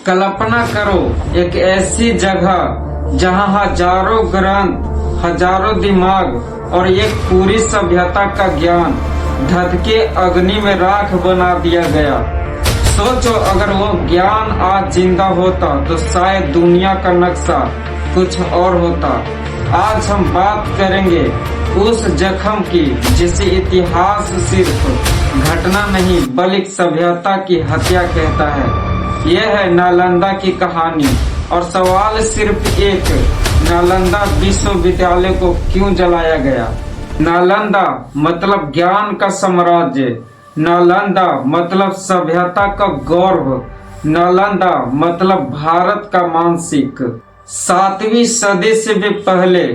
कल्पना करो एक ऐसी जगह जहां हजारों ग्रंथ, हजारों दिमाग और एक पूरी सभ्यता का ज्ञान धधके अग्नि में राख बना दिया गया। सोचो अगर वो ज्ञान आज जिंदा होता तो शायद दुनिया का नक्शा कुछ और होता। आज हम बात करेंगे उस जख्म की जिसे इतिहास सिर्फ घटना नहीं बल्कि सभ्यता की हत्या कहता है। यह है नालंदा की कहानी और सवाल सिर्फ एक, नालंदा विश्वविद्यालय को क्यों जलाया गया? नालंदा मतलब ज्ञान का साम्राज्य, नालंदा मतलब सभ्यता का गौरव, नालंदा मतलब भारत का मानसिक। 7वीं सदी से भी पहले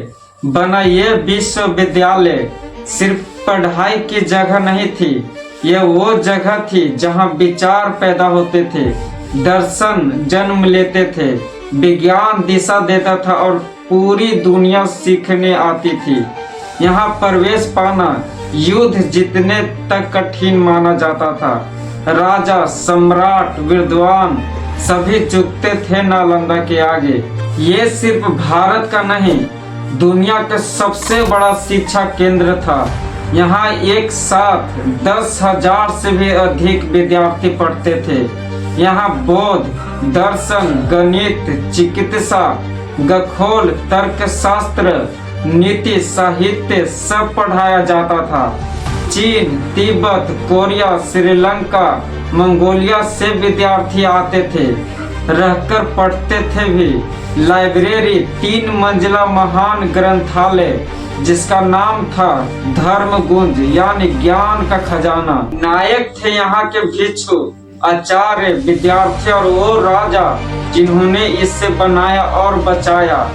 बना यह विश्वविद्यालय सिर्फ पढ़ाई की जगह नहीं थी, यह वो जगह थी जहां विचार पैदा होते थे, दर्शन जन्म लेते थे, विज्ञान दिशा देता था और पूरी दुनिया सीखने आती थी। यहाँ प्रवेश पाना युद्ध जीतने तक कठिन माना जाता था। राजा, सम्राट, विद्वान सभी झुकते थे नालंदा के आगे। ये सिर्फ भारत का नहीं, दुनिया का सबसे बड़ा शिक्षा केंद्र था। यहाँ एक साथ 10,000 से भी अधिक विद्यार्थी पढ़ते थे। यहाँ बौद्ध, दर्शन, गणित, चिकित्सा, खगोल, तर्कशास्त्र, नीति, साहित्य सब पढ़ाया जाता था। चीन, तिब्बत, कोरिया, श्रीलंका, मंगोलिया से विद्यार्थी आते थे, रहकर पढ़ते थे भी। लाइब्रेरी 3 मंजिला महान ग्रंथालय जिसका नाम था धर्मगुंज यानी ज्ञान का खजाना। नायक थे यहाँ के भिक्षु, आचार्य, विद्यार्थी और वो राजा जिन्होंने इसे बनाया और बचाया।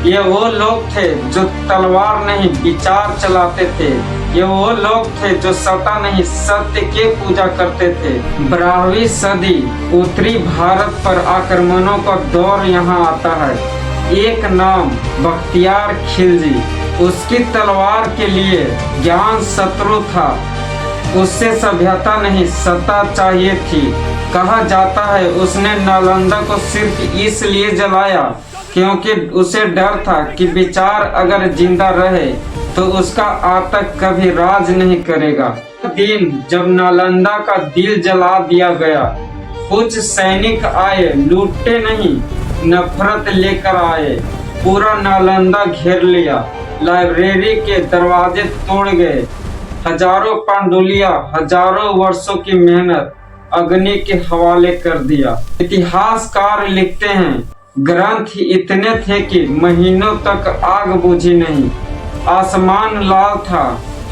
ये वो लोग थे जो तलवार नहीं विचार चलाते थे, ये वो लोग थे जो सत्ता नहीं सत्य के पूजा करते थे। 12वीं सदी उत्तरी भारत पर आक्रमणों का दौर यहाँ आता है। एक नाम बख्तियार खिलजी, उसकी तलवार के लिए ज्ञान शत्रु था, उससे सभ्यता नहीं सत्ता चाहिए थी। कहा जाता है उसने नालंदा को सिर्फ इसलिए जलाया क्योंकि उसे डर था कि विचार अगर जिंदा रहे तो उसका आतंक कभी राज नहीं करेगा। दिन जब नालंदा का दिल जला दिया गया, कुछ सैनिक आए, लूटे नहीं नफरत लेकर आए, पूरा नालंदा घेर लिया, लाइब्रेरी के दरवाजे तोड़ गए, हजारों पांडुलियां, हजारों वर्षों की मेहनत अग्नि के हवाले कर दिया। इतिहासकार लिखते हैं ग्रंथ इतने थे कि महीनों तक आग बुझी नहीं, आसमान लाल था,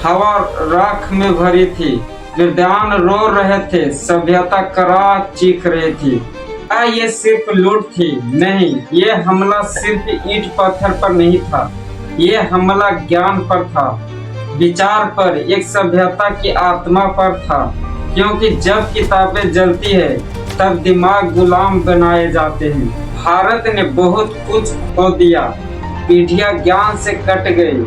हवा राख में भरी थी, विद्वान रो रहे थे, सभ्यता कराह चीख रही थी। क्या ये सिर्फ लूट थी? नहीं, ये हमला सिर्फ ईंट पत्थर पर नहीं था, ये हमला ज्ञान पर था, विचार पर, एक सभ्यता की आत्मा पर था। क्योंकि जब किताबें जलती है तब दिमाग गुलाम बनाए जाते हैं। भारत ने बहुत कुछ खो दिया, पीढ़ियां ज्ञान से कट गई,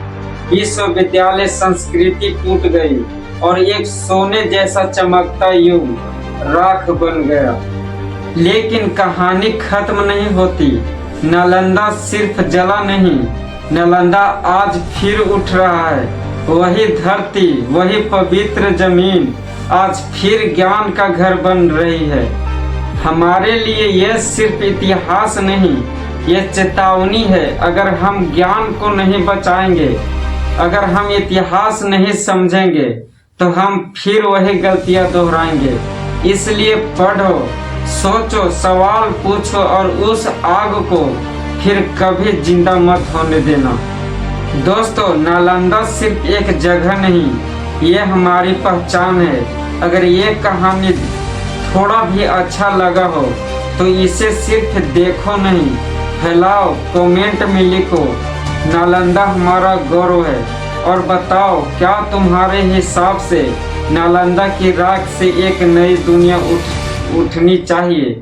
विश्वविद्यालय संस्कृति टूट गई और एक सोने जैसा चमकता युग राख बन गया। लेकिन कहानी खत्म नहीं होती। नालंदा सिर्फ जला नहीं, नालंदा आज फिर उठ रहा है। वही धरती, वही पवित्र जमीन आज फिर ज्ञान का घर बन रही है। हमारे लिए यह सिर्फ इतिहास नहीं, यह चेतावनी है। अगर हम ज्ञान को नहीं बचाएंगे, अगर हम इतिहास नहीं समझेंगे तो हम फिर वही गलतियां दोहराएंगे। इसलिए पढ़ो, सोचो, सवाल पूछो और उस आग को फिर कभी जिंदा मत होने देना। दोस्तों, नालंदा सिर्फ एक जगह नहीं, ये हमारी पहचान है। अगर ये कहानी थोड़ा भी अच्छा लगा हो तो इसे सिर्फ देखो नहीं, फैलाओ, कमेंट में लिखो नालंदा हमारा गौरव है और बताओ क्या तुम्हारे हिसाब से नालंदा की राख से एक नई दुनिया उठनी चाहिए।